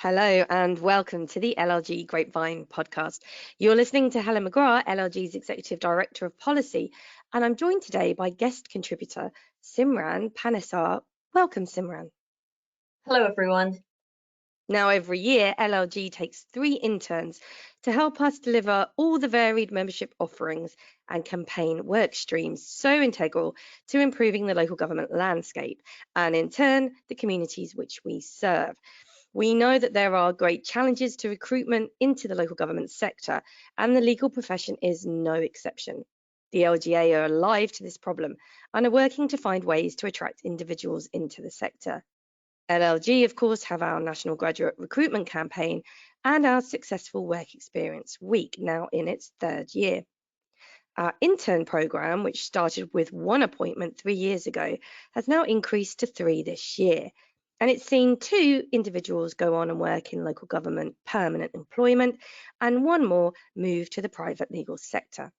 Hello and welcome to the LLG Grapevine podcast. You're listening to Helen, LLG's Executive Director of Policy, and I'm joined today by guest contributor Simran Panesar. Welcome, Simran. Hello, everyone. Now, every year, LLG takes 3 interns to help us deliver all the varied membership offerings and campaign work streams so integral to improving the local government landscape and, in turn, the communities which we serve. We know that there are great challenges to recruitment into the local government sector, and the legal profession is no exception. The LGA are alive to this problem and are working to find ways to attract individuals into the sector. LLG, of course, have our National Graduate Recruitment Campaign and our Successful Work Experience Week, now in its 3rd year. Our intern programme, which started with 1 appointment 3 years ago, has now increased to 3 this year. And it's seen 2 individuals go on and work in local government permanent employment and 1 more move to the private legal sector.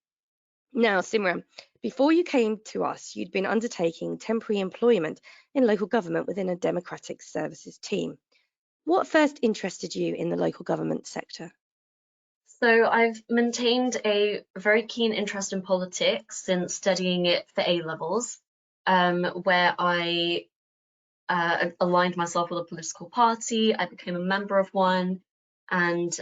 Now, Simran, before you came to us, you'd been undertaking temporary employment in local government within a democratic services team. What first interested you in the local government sector? So I've maintained a very keen interest in politics since studying it for A-levels, where I aligned myself with a political party. I became a member of one, and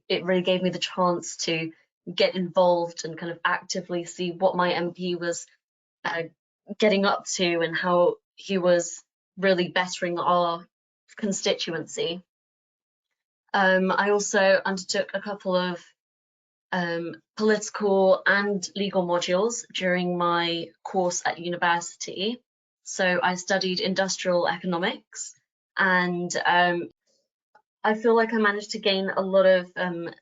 it really gave me the chance to get involved and kind of actively see what my MP was getting up to and how he was really bettering our constituency. I also undertook a couple of political and legal modules during my course at university. So I studied industrial economics, and I feel like I managed to gain a lot of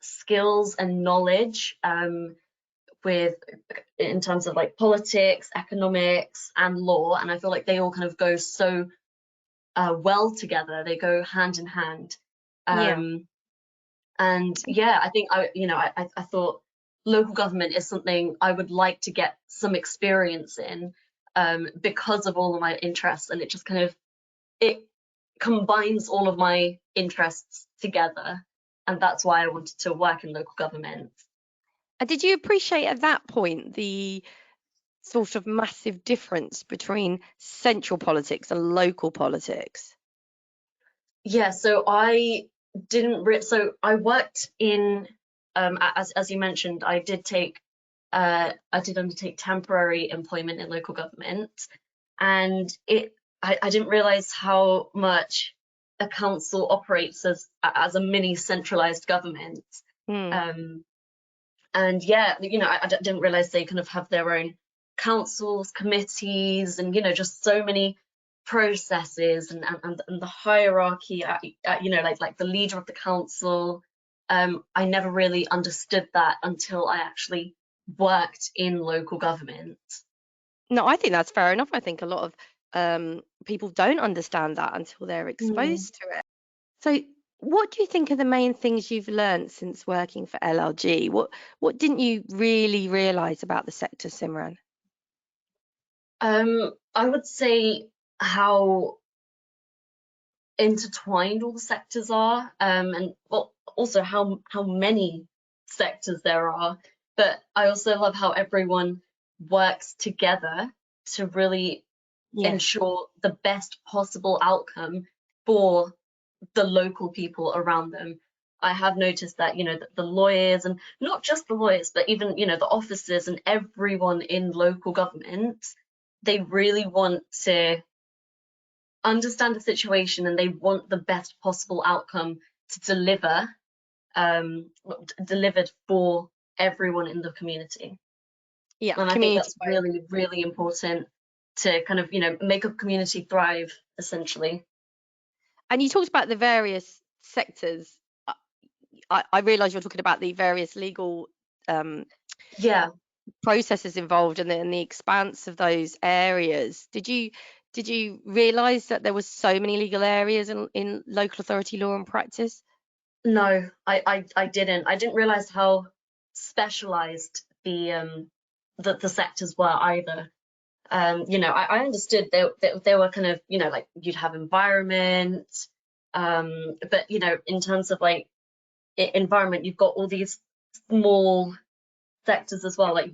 skills and knowledge in terms of like politics, economics, and law, and I feel like they all kind of go so well together. They go hand in hand. And yeah, I think I thought local government is something I would like to get some experience in because of all of my interests, and it combines all of my interests together, and that's why I wanted to work in local government. And did you appreciate at that point the sort of massive difference between central politics and local politics? Yeah, so I worked in as you mentioned, I did undertake temporary employment in local government, and I didn't realize how much a council operates as a mini centralized government. And yeah, I didn't realize they kind of have their own councils, committees, and just so many processes and the hierarchy like the leader of the council. I never really understood that until I actually worked in local government. No, I think that's fair enough. I think a lot of people don't understand that until they're exposed to it. So what do you think are the main things you've learned since working for LLG? What didn't you really realise about the sector, Simran? I would say how intertwined all the sectors are, and also how many sectors there are. But I also love how everyone works together to really ensure the best possible outcome for the local people around them. I have noticed that, the lawyers, and not just the lawyers, but even, the officers and everyone in local government, they really want to understand the situation and they want the best possible outcome to delivered for everyone in the community. Yeah, and I think that's really, really important to kind of make a community thrive, essentially. And you talked about the various sectors. I realise you're talking about the various legal processes involved and the expanse of those areas. Did you realise that there was so many legal areas in local authority law and practice? No, I didn't. I didn't realise how specialised the sectors were either. I understood they were kind of, like you'd have environment, But in terms of like environment, you've got all these small sectors as well, like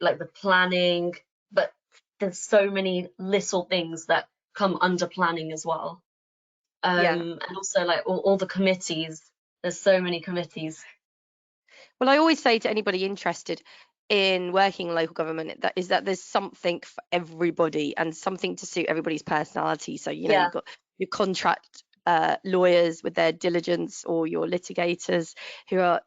like the planning, but there's so many little things that come under planning as well. Yeah. And also like all the committees, there's so many committees. Well, I always say to anybody interested in working in local government that there's something for everybody and something to suit everybody's personality. So, Yeah. you've got your contract lawyers with their diligence, or your litigators who are,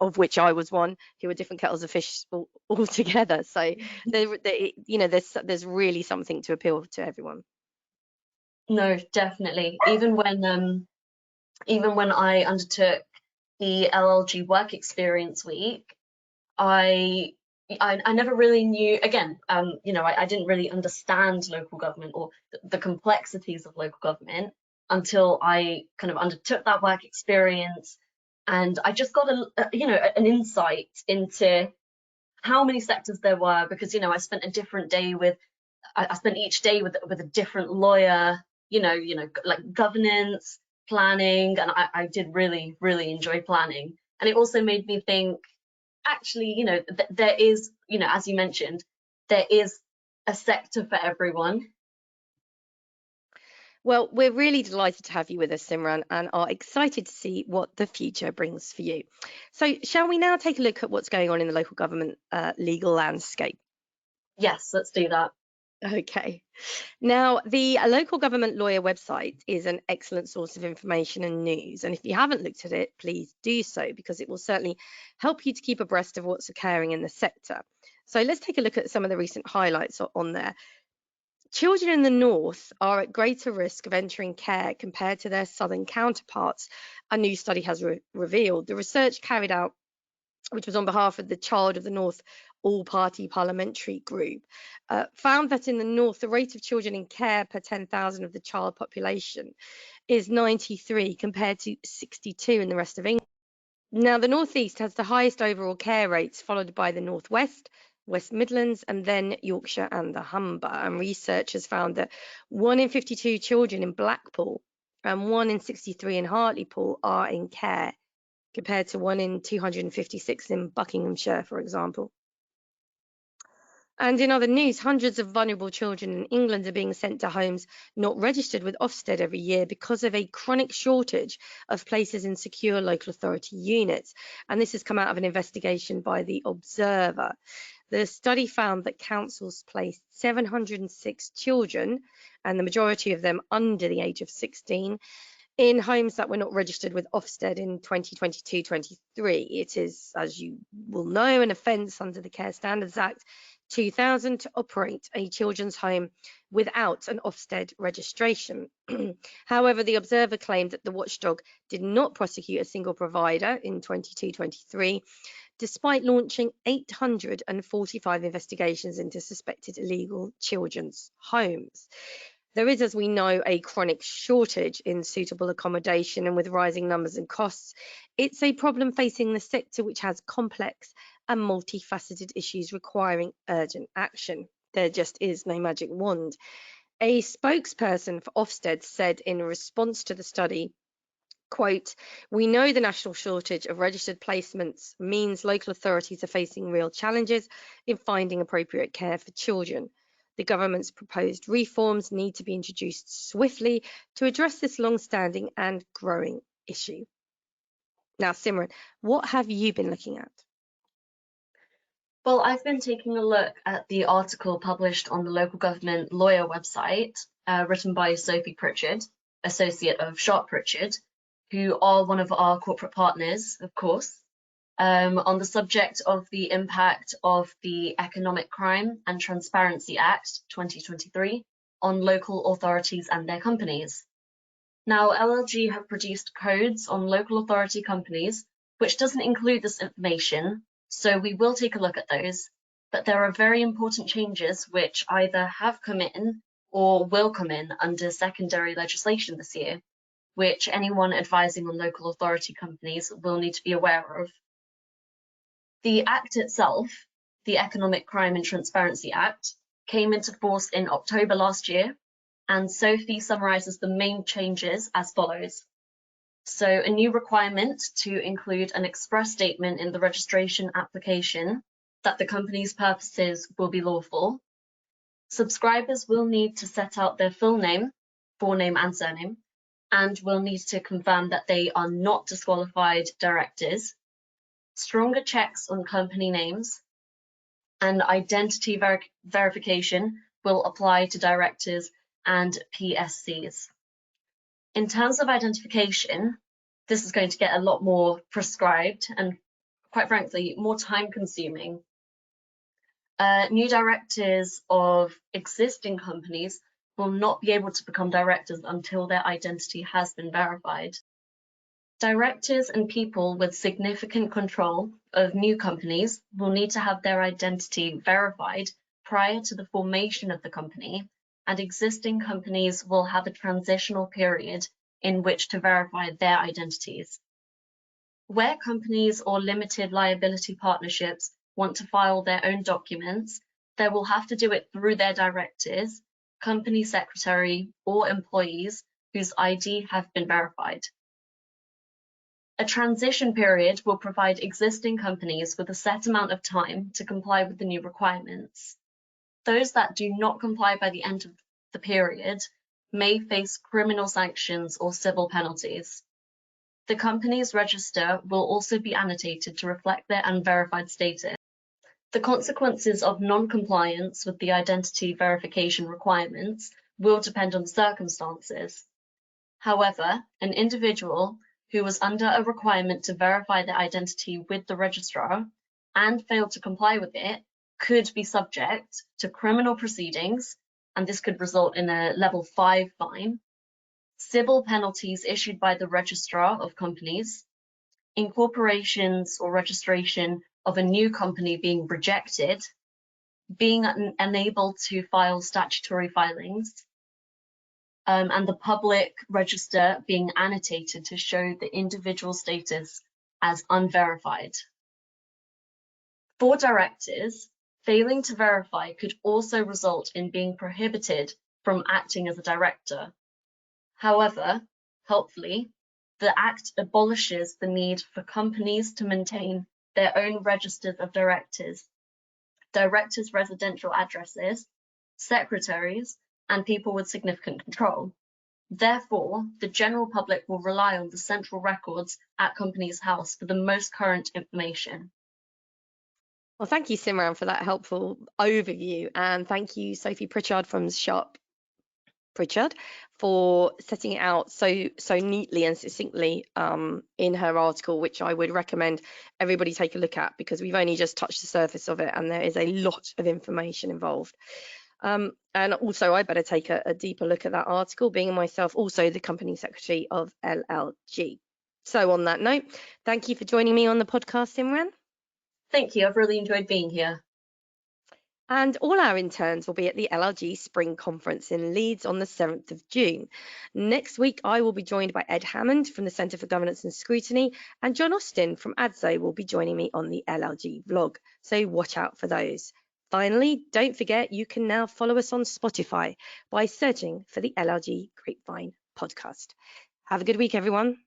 of which I was one, who are different kettles of fish altogether. So there's really something to appeal to everyone. No, definitely. Even when I undertook the LLG Work Experience Week, I I never really knew, again, I didn't really understand local government or the complexities of local government until I kind of undertook that work experience, and I just got an insight into how many sectors there were, because I spent a different day with I spent each day with a different lawyer, like governance, planning, and I did really, really enjoy planning. And it also made me think, actually, there is, as you mentioned, there is a sector for everyone. Well, we're really delighted to have you with us, Simran, and are excited to see what the future brings for you. So, shall we now take a look at what's going on in the local government legal landscape? Yes, let's do that. Okay. Now, the local government lawyer website is an excellent source of information and news. And if you haven't looked at it, please do so, because it will certainly help you to keep abreast of what's occurring in the sector. So let's take a look at some of the recent highlights on there. Children in the north are at greater risk of entering care compared to their southern counterparts, a new study has revealed. The research carried out, which was on behalf of the Child of the North all-party parliamentary group, found that in the north, the rate of children in care per 10,000 of the child population is 93 compared to 62 in the rest of England. Now, the Northeast has the highest overall care rates, followed by the Northwest, West Midlands, and then Yorkshire and the Humber. And researchers found that 1 in 52 children in Blackpool and 1 in 63 in Hartlepool are in care, compared to 1 in 256 in Buckinghamshire, for example. And in other news, hundreds of vulnerable children in England are being sent to homes not registered with Ofsted every year because of a chronic shortage of places in secure local authority units. And this has come out of an investigation by The Observer. The study found that councils placed 706 children, and the majority of them under the age of 16, in homes that were not registered with Ofsted in 2022-23. It is, as you will know, an offence under the Care Standards Act 2000 to operate a children's home without an Ofsted registration. However, the Observer claimed that the watchdog did not prosecute a single provider in 22-23, despite launching 845 investigations into suspected illegal children's homes. There is, as we know, a chronic shortage in suitable accommodation, and with rising numbers and costs, it's a problem facing the sector, which has complex and multifaceted issues requiring urgent action. There just is no magic wand. A spokesperson for Ofsted said in response to the study, quote, "We know the national shortage of registered placements means local authorities are facing real challenges in finding appropriate care for children. The government's proposed reforms need to be introduced swiftly to address this long-standing and growing issue." Now, Simran, what have you been looking at? Well, I've been taking a look at the article published on the local government lawyer website, written by Sophie Pritchard, associate of Sharp Pritchard, who are one of our corporate partners, of course, on the subject of the impact of the Economic Crime and Transparency Act 2023 on local authorities and their companies. Now, LLG have produced codes on local authority companies, which doesn't include this information, so we will take a look at those. But there are very important changes which either have come in or will come in under secondary legislation this year, which anyone advising on local authority companies will need to be aware of. The Act itself, the Economic Crime and Transparency Act, came into force in October last year, and Sophie summarises the main changes as follows. So a new requirement to include an express statement in the registration application that the company's purposes will be lawful. Subscribers will need to set out their full name and surname, and will need to confirm that they are not disqualified directors. Stronger checks on company names and identity verification will apply to directors and PSCs. In terms of identification, this is going to get a lot more prescribed and, quite frankly, more time-consuming. New directors of existing companies will not be able to become directors until their identity has been verified. Directors and people with significant control of new companies will need to have their identity verified prior to the formation of the company, and existing companies will have a transitional period in which to verify their identities. Where companies or limited liability partnerships want to file their own documents, they will have to do it through their directors, company secretary, or employees whose ID have been verified. A transition period will provide existing companies with a set amount of time to comply with the new requirements. Those that do not comply by the end of the period may face criminal sanctions or civil penalties. The company's register will also be annotated to reflect their unverified status. The consequences of non-compliance with the identity verification requirements will depend on circumstances. However, an individual who was under a requirement to verify their identity with the registrar and failed to comply with it could be subject to criminal proceedings, and this could result in a level 5 fine, civil penalties issued by the registrar of companies, incorporations or registration of a new company being rejected, being unable to file statutory filings, and the public register being annotated to show the individual status as unverified. For directors, failing to verify could also result in being prohibited from acting as a director. However, helpfully, the Act abolishes the need for companies to maintain their own registers of directors, directors' residential addresses, secretaries, and people with significant control. Therefore, the general public will rely on the central records at Companies House for the most current information. Well, thank you, Simran, for that helpful overview, and thank you, Sophie Pritchard from Sharp Pritchard, for setting it out so neatly and succinctly in her article, which I would recommend everybody take a look at, because we've only just touched the surface of it and there is a lot of information involved. And also, I better take a deeper look at that article, being myself also the company secretary of LLG. So on that note, thank you for joining me on the podcast, Simran. Thank you. I've really enjoyed being here. And all our interns will be at the LLG Spring Conference in Leeds on the 7th of June. Next week, I will be joined by Ed Hammond from the Centre for Governance and Scrutiny, and John Austin from ADSO will be joining me on the LLG vlog. So watch out for those. Finally, don't forget you can now follow us on Spotify by searching for the LLG Grapevine podcast. Have a good week, everyone.